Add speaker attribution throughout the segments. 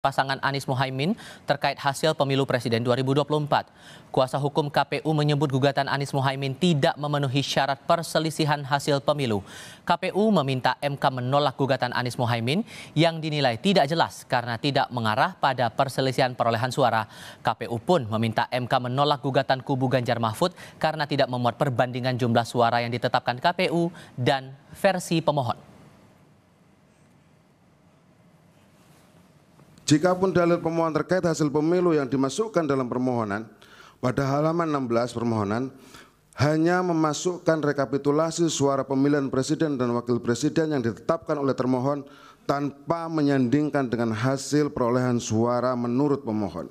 Speaker 1: Pasangan Anies Mohaimin terkait hasil pemilu presiden 2024. Kuasa hukum KPU menyebut gugatan Anies Mohaimin tidak memenuhi syarat perselisihan hasil pemilu. KPU meminta MK menolak gugatan Anies Mohaimin yang dinilai tidak jelas karena tidak mengarah pada perselisihan perolehan suara. KPU pun meminta MK menolak gugatan kubu Ganjar Mahfud karena tidak memuat perbandingan jumlah suara yang ditetapkan KPU dan versi pemohon.
Speaker 2: Jikapun dalil pemohon terkait hasil pemilu yang dimasukkan dalam permohonan, pada halaman 16 permohonan hanya memasukkan rekapitulasi suara pemilihan presiden dan wakil presiden yang ditetapkan oleh termohon tanpa menyandingkan dengan hasil perolehan suara menurut pemohon.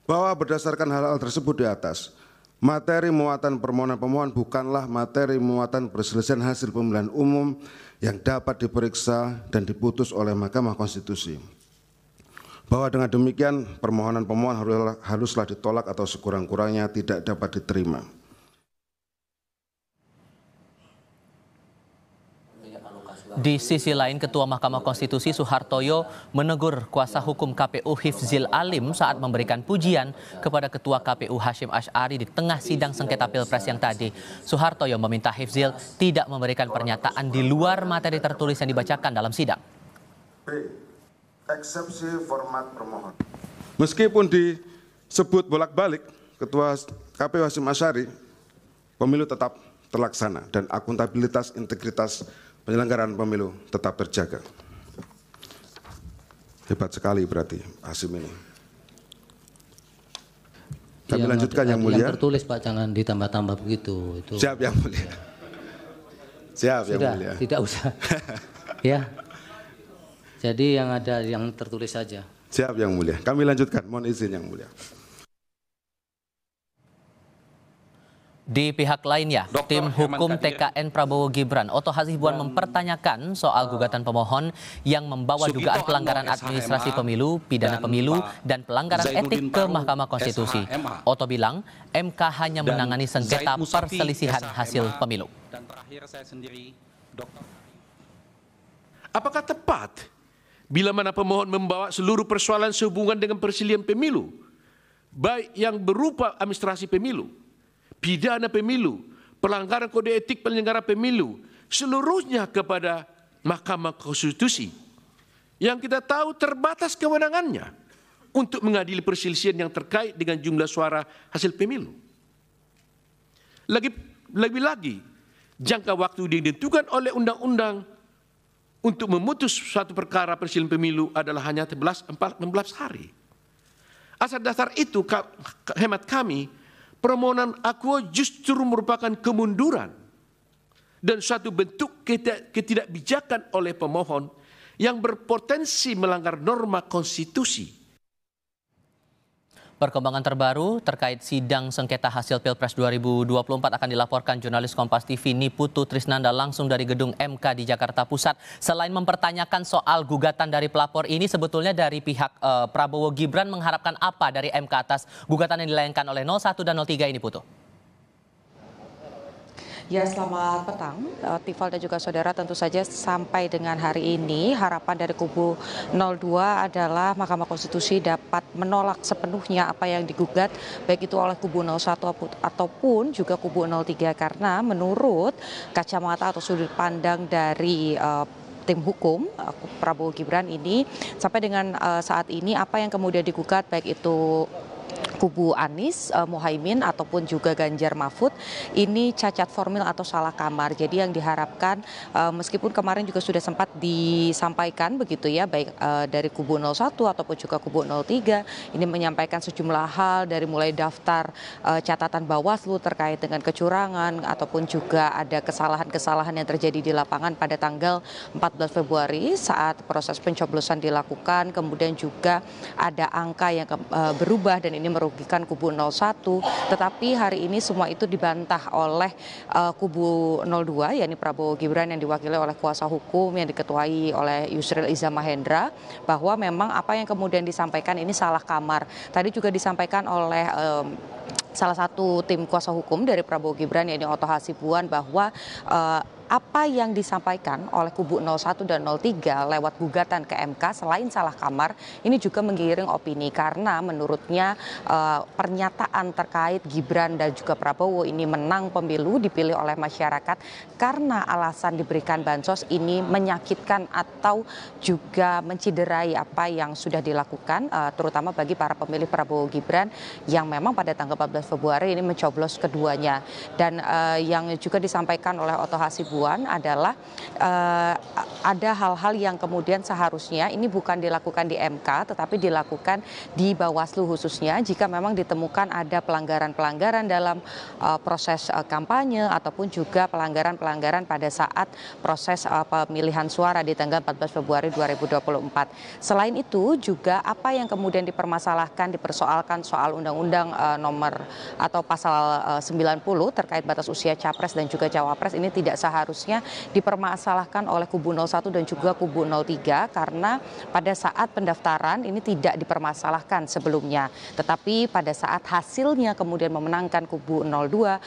Speaker 2: Bahwa berdasarkan hal-hal tersebut di atas, materi muatan permohonan pemohon bukanlah materi muatan perselisihan hasil pemilihan umum yang dapat diperiksa dan diputus oleh Mahkamah Konstitusi. Bahwa dengan demikian permohonan pemohon haruslah ditolak atau sekurang-kurangnya tidak dapat diterima.
Speaker 1: Di sisi lain, Ketua Mahkamah Konstitusi Suhartoyo menegur kuasa hukum KPU Hifzil Alim saat memberikan pujian kepada Ketua KPU Hashim Asy'ari di tengah sidang sengketa Pilpres yang tadi. Suhartoyo meminta Hifzil tidak memberikan pernyataan di luar materi tertulis yang dibacakan dalam sidang.
Speaker 2: Eksepsi format permohonan. Meskipun disebut bolak-balik Ketua KPU Hashim Asy'ari, pemilu tetap terlaksana dan akuntabilitas integritas penyelenggaraan pemilu tetap terjaga. Hebat sekali berarti Hashim ini. Kami lanjutkan yang mulia.
Speaker 3: Yang tertulis Pak, jangan ditambah-tambah begitu. Itu.
Speaker 2: Siap yang mulia. Siap yang mulia.
Speaker 3: Tidak usah. Ya. Jadi yang ada yang tertulis saja.
Speaker 2: Siap yang mulia. Kami lanjutkan. Mohon izin yang mulia.
Speaker 1: Di pihak lainnya, tim hukum TKN Prabowo Gibran, Otto Hasibuan mempertanyakan soal gugatan pemohon yang membawa dugaan pelanggaran administrasi pemilu, pidana pemilu, dan pelanggaran etik ke Mahkamah Konstitusi. Otto bilang, MK hanya menangani sengketa perselisihan hasil pemilu.
Speaker 4: Dan terakhir saya sendiri, apakah tepat bila mana pemohon membawa seluruh persoalan sehubungan dengan perselisihan pemilu, baik yang berupa administrasi pemilu, pidana pemilu, pelanggaran kode etik penyelenggara pemilu, seluruhnya kepada Mahkamah Konstitusi, yang kita tahu terbatas kewenangannya untuk mengadili perselisihan yang terkait dengan jumlah suara hasil pemilu. Lebih-lagi, jangka waktu yang ditentukan oleh undang-undang untuk memutus suatu perkara perselisihan pemilu adalah hanya 16 hari. Asal dasar itu, hemat kami, permohonan akuo justru merupakan kemunduran dan suatu bentuk ketidakbijakan oleh pemohon yang berpotensi melanggar norma konstitusi.
Speaker 1: Perkembangan terbaru terkait sidang sengketa hasil Pilpres 2024 akan dilaporkan jurnalis Kompas TV Niputu Trisnanda langsung dari gedung MK di Jakarta Pusat. Selain mempertanyakan soal gugatan dari pelapor ini, sebetulnya dari pihak Prabowo Gibran mengharapkan apa dari MK atas gugatan yang dilayangkan oleh 01 dan 03 ini, Putu?
Speaker 5: Ya, selamat petang, Tifal dan juga saudara. Tentu saja sampai dengan hari ini harapan dari kubu 02 adalah Mahkamah Konstitusi dapat menolak sepenuhnya apa yang digugat, baik itu oleh kubu 01 ataupun juga kubu 03, karena menurut kacamata atau sudut pandang dari tim hukum Prabowo Gibran ini, sampai dengan saat ini apa yang kemudian digugat baik itu kubu Anies Mohaimin ataupun juga Ganjar Mahfud ini cacat formil atau salah kamar. Jadi yang diharapkan, meskipun kemarin juga sudah sempat disampaikan begitu ya, baik dari kubu 01 ataupun juga kubu 03 ini menyampaikan sejumlah hal, dari mulai daftar catatan Bawaslu terkait dengan kecurangan ataupun juga ada kesalahan-kesalahan yang terjadi di lapangan pada tanggal 14 Februari saat proses pencoblosan dilakukan. Kemudian juga ada angka yang berubah dan ini merugikan kubu 01, tetapi hari ini semua itu dibantah oleh kubu 02, yakni Prabowo Gibran yang diwakili oleh kuasa hukum yang diketuai oleh Yusril Iza Mahendra, bahwa memang apa yang kemudian disampaikan ini salah kamar. Tadi juga disampaikan oleh salah satu tim kuasa hukum dari Prabowo Gibran, yakni Otto Hasibuan, bahwa apa yang disampaikan oleh kubu 01 dan 03 lewat gugatan ke MK selain salah kamar ini juga menggiring opini karena menurutnya pernyataan terkait Gibran dan juga Prabowo ini menang pemilu dipilih oleh masyarakat karena alasan diberikan bansos ini menyakitkan atau juga menciderai apa yang sudah dilakukan terutama bagi para pemilih Prabowo Gibran yang memang pada tanggal 14 Februari ini mencoblos keduanya. Dan yang juga disampaikan oleh Otto Hasibuan adalah ada hal-hal yang kemudian seharusnya ini bukan dilakukan di MK tetapi dilakukan di Bawaslu khususnya jika memang ditemukan ada pelanggaran-pelanggaran dalam proses kampanye ataupun juga pelanggaran-pelanggaran pada saat proses pemilihan suara di tanggal 14 Februari 2024. Selain itu juga apa yang kemudian dipermasalahkan, dipersoalkan soal Undang-Undang nomor atau pasal 90 terkait batas usia capres dan juga cawapres ini tidak seharusnya dipermasalahkan oleh kubu 01 dan juga kubu 03 karena pada saat pendaftaran ini tidak dipermasalahkan sebelumnya. Tetapi pada saat hasilnya kemudian memenangkan kubu 02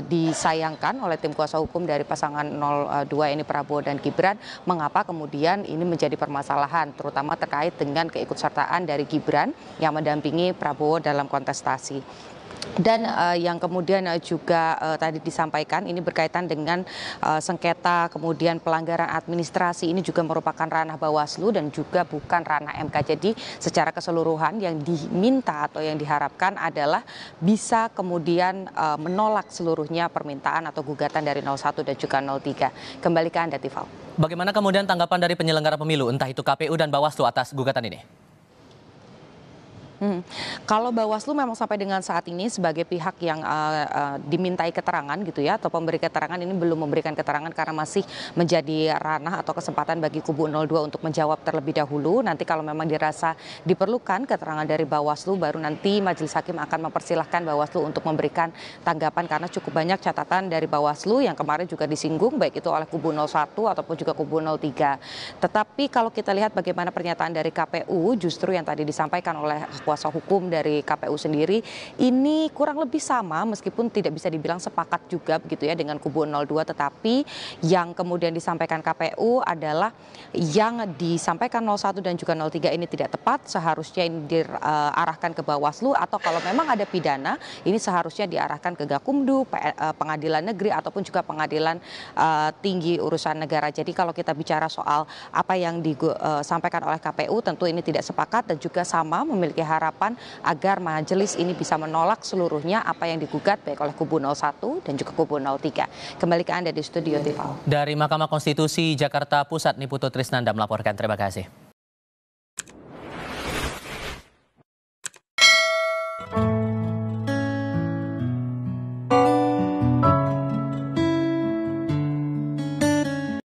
Speaker 5: disayangkan oleh tim kuasa hukum dari pasangan 02 ini Prabowo dan Gibran, mengapa kemudian ini menjadi permasalahan terutama terkait dengan keikutsertaan dari Gibran yang mendampingi Prabowo dalam kontestasi. Dan yang kemudian juga tadi disampaikan ini berkaitan dengan sengketa kemudian pelanggaran administrasi ini juga merupakan ranah Bawaslu dan juga bukan ranah MK. Jadi secara keseluruhan yang diminta atau yang diharapkan adalah bisa kemudian menolak seluruhnya permintaan atau gugatan dari 01 dan juga 03. Kembali ke Anda, Tifal.
Speaker 1: Bagaimana kemudian tanggapan dari penyelenggara pemilu, entah itu KPU dan Bawaslu atas gugatan ini?
Speaker 5: Kalau Bawaslu memang sampai dengan saat ini sebagai pihak yang dimintai keterangan gitu ya atau pemberi keterangan ini belum memberikan keterangan karena masih menjadi ranah atau kesempatan bagi kubu 02 untuk menjawab terlebih dahulu. Nanti kalau memang dirasa diperlukan keterangan dari Bawaslu baru nanti Majelis Hakim akan mempersilahkan Bawaslu untuk memberikan tanggapan karena cukup banyak catatan dari Bawaslu yang kemarin juga disinggung baik itu oleh kubu 01 ataupun juga kubu 03. Tetapi kalau kita lihat bagaimana pernyataan dari KPU justru yang tadi disampaikan oleh kuasa hukum dari KPU sendiri ini kurang lebih sama meskipun tidak bisa dibilang sepakat juga begitu ya dengan kubu 02 tetapi yang kemudian disampaikan KPU adalah yang disampaikan 01 dan juga 03 ini tidak tepat seharusnya ini diarahkan ke Bawaslu atau kalau memang ada pidana ini seharusnya diarahkan ke Gakumdu, Pengadilan Negeri ataupun juga Pengadilan Tinggi Urusan Negara. Jadi kalau kita bicara soal apa yang disampaikan oleh KPU tentu ini tidak sepakat dan juga sama memiliki harapan agar majelis ini bisa menolak seluruhnya apa yang digugat baik oleh kubu 01 dan juga kubu 03. Kembali ke Anda di studio, Tifal.
Speaker 1: Dari Mahkamah Konstitusi Jakarta Pusat, Niputu Trisnanda melaporkan. Terima kasih.